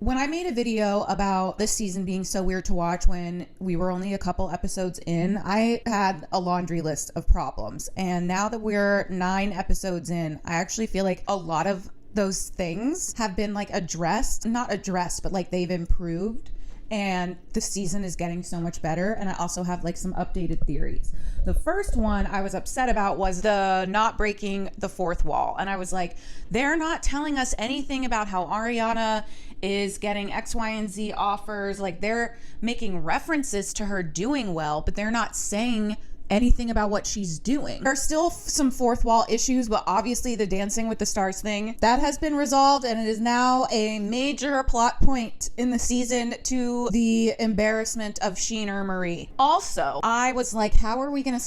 When I made a video about this season being so weird to watch when we were only a couple episodes in, I had a laundry list of problems. And now that we're 9 episodes in, I actually feel like a lot of those things have been like addressed, not addressed, but like they've improved. And the season is getting so much better. And I also have like some updated theories. The first one I was upset about was the not breaking the fourth wall. And I was like, they're not telling us anything about how Ariana is getting X, Y, and Z offers. Like they're making references to her doing well, but they're not saying anything about what she's doing. There's still some fourth wall issues, but obviously the Dancing with the Stars thing, that has been resolved, and it is now a major plot point in the season to the embarrassment of Scheana Marie. Also, I was like, how are we gonna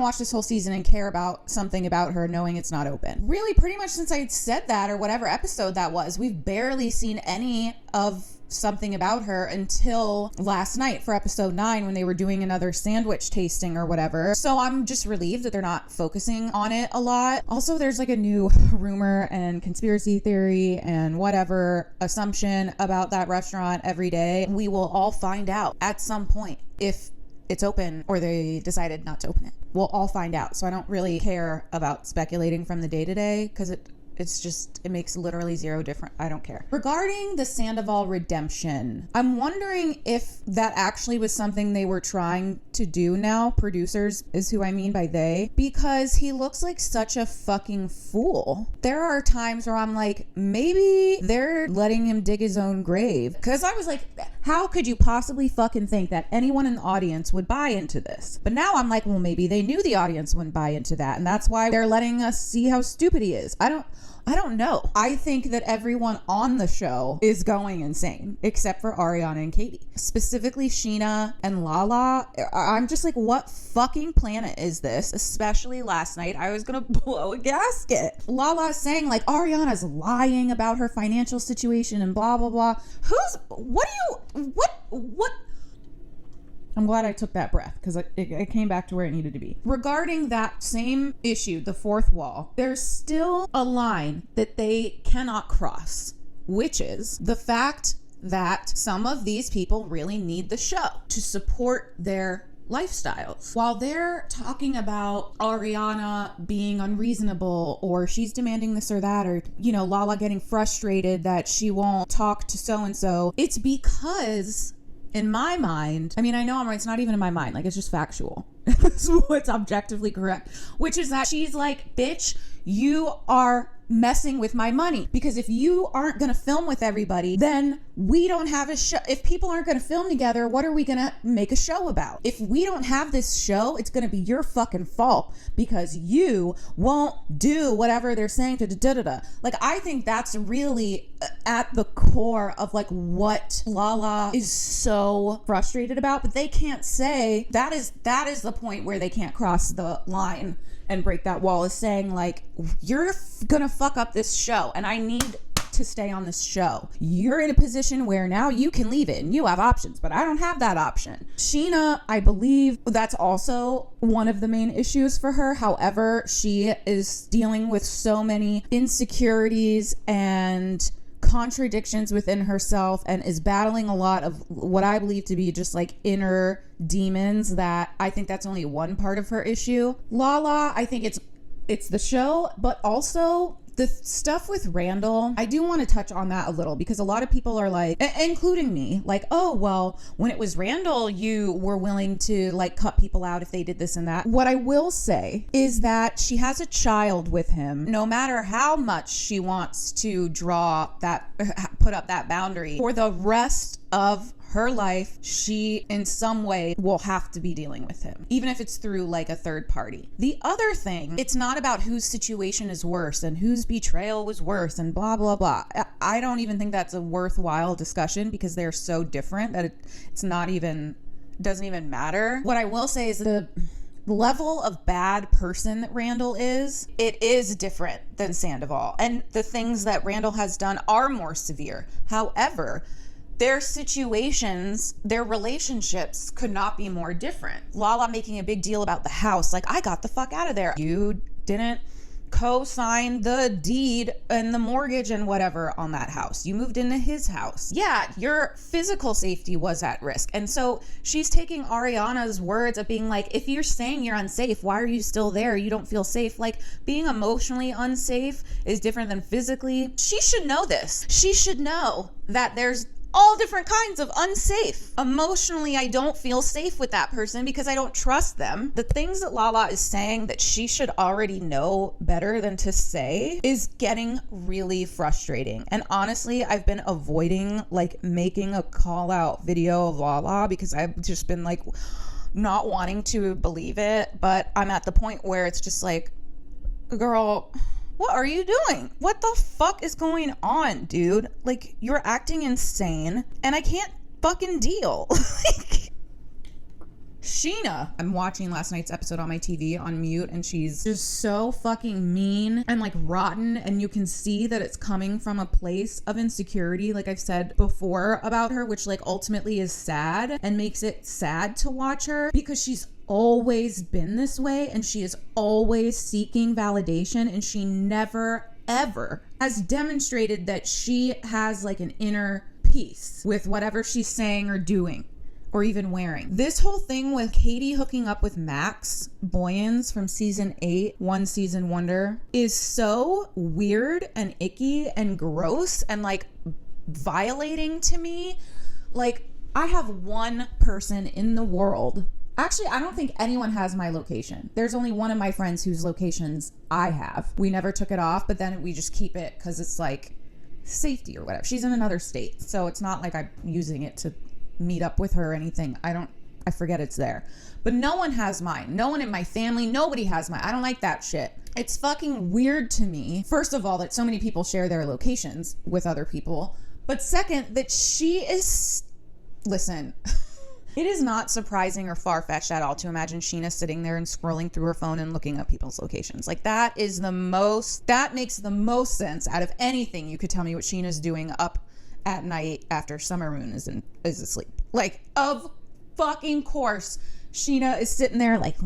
watch this whole season and care about something about her knowing it's not open? Really, pretty much since I said that, or whatever episode that was, we've barely seen any of something about her until last night for episode 9 when they were doing another sandwich tasting or whatever. So I'm just relieved that they're not focusing on it a lot. Also, there's like a new rumor and conspiracy theory and whatever assumption about that restaurant every day. We will all find out at some point if it's open or they decided not to open it. We'll all find out. So I don't really care about speculating from the day to day because it makes literally zero difference. I don't care. Regarding the Sandoval redemption, I'm wondering if that actually was something they were trying to do now. Producers is who I mean by they, because he looks like such a fucking fool. There are times where I'm like, maybe they're letting him dig his own grave. Because I was like, how could you possibly fucking think that anyone in the audience would buy into this? But now I'm like, well, maybe they knew the audience wouldn't buy into that, and that's why they're letting us see how stupid he is. I don't know. I think that everyone on the show is going insane, except for Ariana and Katie. Specifically Scheana and Lala. I'm just like, what fucking planet is this? Especially last night, I was gonna blow a gasket. Lala is saying like Ariana's lying about her financial situation and blah, blah, blah. What? I'm glad I took that breath because it came back to where it needed to be. Regarding that same issue, the fourth wall, there's still a line that they cannot cross, which is the fact that some of these people really need the show to support their lifestyles. While they're talking about Ariana being unreasonable or she's demanding this or that, or, you know, Lala getting frustrated that she won't talk to so-and-so, it's because in my mind, I mean, I know I'm right, it's not even in my mind, like it's just factual. It's what's objectively correct, which is that she's like, bitch, you are messing with my money, because if you aren't going to film with everybody, then we don't have a show. If people aren't going to film together, what are we going to make a show about? If we don't have this show, it's going to be your fucking fault because you won't do whatever they're saying to da-da-da-da. Like, I think that's really at the core of like what Lala is so frustrated about, but they can't say that is the point where they can't cross the line and break that wall, is saying like, you're gonna fuck up this show and I need to stay on this show. You're in a position where now you can leave it and you have options, but I don't have that option. Scheana, I believe that's also one of the main issues for her. However, she is dealing with so many insecurities and contradictions within herself and is battling a lot of what I believe to be just like inner demons, that I think that's only one part of her issue. Lala, I think it's the show, but also the stuff with Randall. I do want to touch on that a little because a lot of people are like, including me, like, oh, well, when it was Randall, you were willing to like cut people out if they did this and that. What I will say is that she has a child with him. No matter how much she wants to put up that boundary, for the rest of her life, she in some way will have to be dealing with him, even if it's through like a third party. The other thing, it's not about whose situation is worse and whose betrayal was worse and blah, blah, blah. I don't even think that's a worthwhile discussion because they're so different that doesn't even matter. What I will say is the level of bad person that Randall is, it is different than Sandoval. And the things that Randall has done are more severe. However, their situations, their relationships could not be more different. Lala making a big deal about the house, like, I got the fuck out of there. You didn't co-signed the deed and the mortgage and whatever on that house. You moved into his house. Yeah, your physical safety was at risk. And so she's taking Ariana's words of being like, if you're saying you're unsafe, why are you still there? You don't feel safe. Like, being emotionally unsafe is different than physically. She should know this. She should know that there's all different kinds of unsafe. Emotionally, I don't feel safe with that person because I don't trust them. The things that Lala is saying that she should already know better than to say is getting really frustrating. And honestly, I've been avoiding like making a call out video of Lala because I've just been like not wanting to believe it. But I'm at the point where it's just like, girl, what are you doing? What the fuck is going on, dude? Like, you're acting insane and I can't fucking deal. Like, Scheana, I'm watching last night's episode on my TV on mute, and she's just so fucking mean and like rotten, and you can see that it's coming from a place of insecurity, like I've said before about her, which like ultimately is sad and makes it sad to watch her because she's always been this way and she is always seeking validation, and she never ever has demonstrated that she has like an inner peace with whatever she's saying or doing or even wearing. This whole thing with Katie hooking up with Max Boyens from season 8, One Season Wonder, is so weird and icky and gross and like violating to me. Like, I have one person in the world. Actually, I don't think anyone has my location. There's only one of my friends whose locations I have. We never took it off, but then we just keep it because it's like safety or whatever. She's in another state, so it's not like I'm using it to meet up with her or anything. I forget it's there. But no one has mine. No one in my family, nobody has mine. I don't like that shit. It's fucking weird to me, first of all, that so many people share their locations with other people. But second, that she is... Listen... It is not surprising or far-fetched at all to imagine Scheana sitting there and scrolling through her phone and looking up people's locations. Like, that makes the most sense out of anything you could tell me what Sheena's doing up at night after Summer Moon is asleep. Like, of fucking course, Scheana is sitting there like...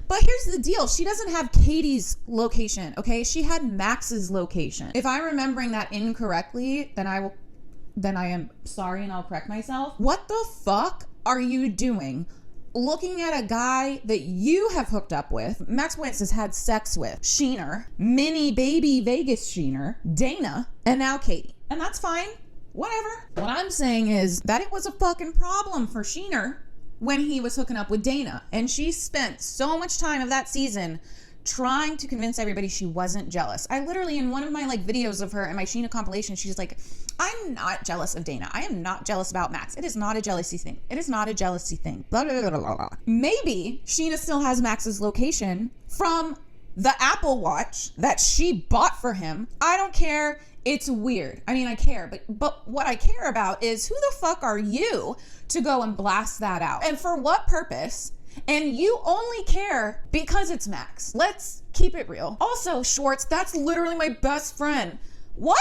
But here's the deal. She doesn't have Katie's location, okay? She had Max's location. If I'm remembering that incorrectly, then I am sorry and I'll correct myself. What the fuck are you doing looking at a guy that you have hooked up with? Max Boyens has had sex with Scheana, mini baby Vegas Scheana, Dana, and now Katie. And that's fine. Whatever. What I'm saying is that it was a fucking problem for Scheana when he was hooking up with Dana. And she spent so much time of that season trying to convince everybody she wasn't jealous. I literally, in one of my like videos of her and my Scheana compilation, she's like, I'm not jealous of Dana. I am not jealous about Max. It is not a jealousy thing. It is not a jealousy thing. Blah, blah, blah, blah, blah. Maybe Scheana still has Max's location from the Apple Watch that she bought for him. I don't care. It's weird. I mean, I care, but what I care about is who the fuck are you to go and blast that out? And for what purpose? And you only care because it's Max. Let's keep it real. Also, Schwartz, that's literally my best friend. What?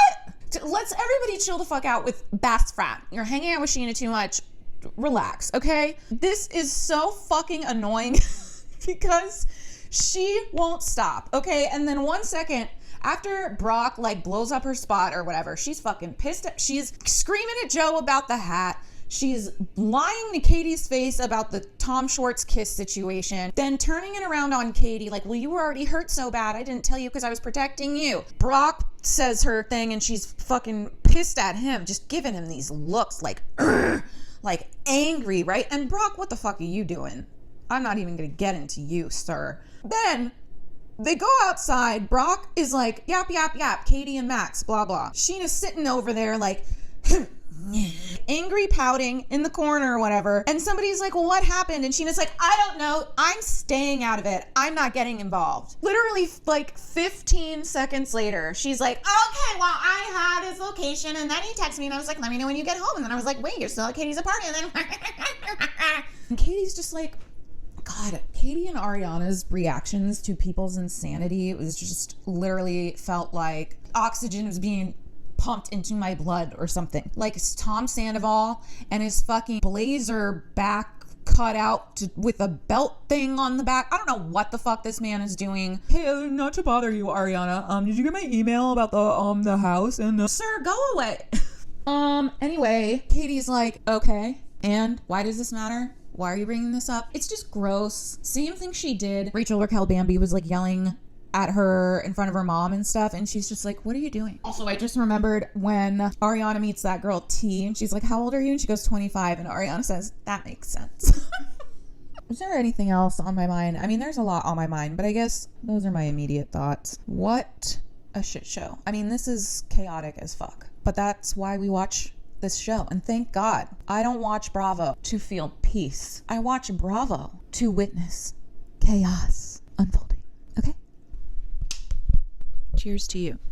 Let's everybody chill the fuck out with best friend. You're hanging out with Scheana too much. Relax, okay? This is so fucking annoying because she won't stop, okay? And then 1 second after Brock like blows up her spot or whatever, she's fucking pissed. She's screaming at Joe about the hat. She's lying to Katie's face about the Tom Schwartz kiss situation, then turning it around on Katie like, well, you were already hurt so bad. I didn't tell you because I was protecting you. Brock says her thing and she's fucking pissed at him, just giving him these looks like, like angry, right? And Brock, what the fuck are you doing? I'm not even going to get into you, sir. Then they go outside. Brock is like, yap, yap, yap, Katie and Max, blah, blah. Scheana's sitting over there like... angry, pouting in the corner or whatever, and somebody's like, well, what happened? And Scheana's like, I don't know, I'm staying out of it, I'm not getting involved. Literally like 15 seconds later, she's like, okay, well, I had his location and then he texted me and I was like, let me know when you get home. And then I was like, wait, you're still at Katie's apartment? And then and Katie's just like, God, Katie and Ariana's reactions to people's insanity, it was just literally felt like oxygen was being pumped into my blood or something. Like Tom Sandoval and his fucking blazer back cut out with a belt thing on the back. I don't know what the fuck this man is doing. Hey, not to bother you, Ariana. Did you get my email about the house and Sir, go away. Anyway, Katie's like, okay, and why does this matter? Why are you bringing this up? It's just gross. Same thing she did. Rachel Raquel Bambi was like yelling at her in front of her mom and stuff, and she's just like, what are you doing? Also, I just remembered when Ariana meets that girl T, and she's like, how old are you? And she goes 25, and Ariana says, that makes sense. Is there anything else on my mind? I mean, there's a lot on my mind, but I guess those are my immediate thoughts. What a shit show. I mean, this is chaotic as fuck, but that's why we watch this show. And thank God I don't watch Bravo to feel peace. I watch Bravo to witness chaos unfolding. Okay? Cheers to you.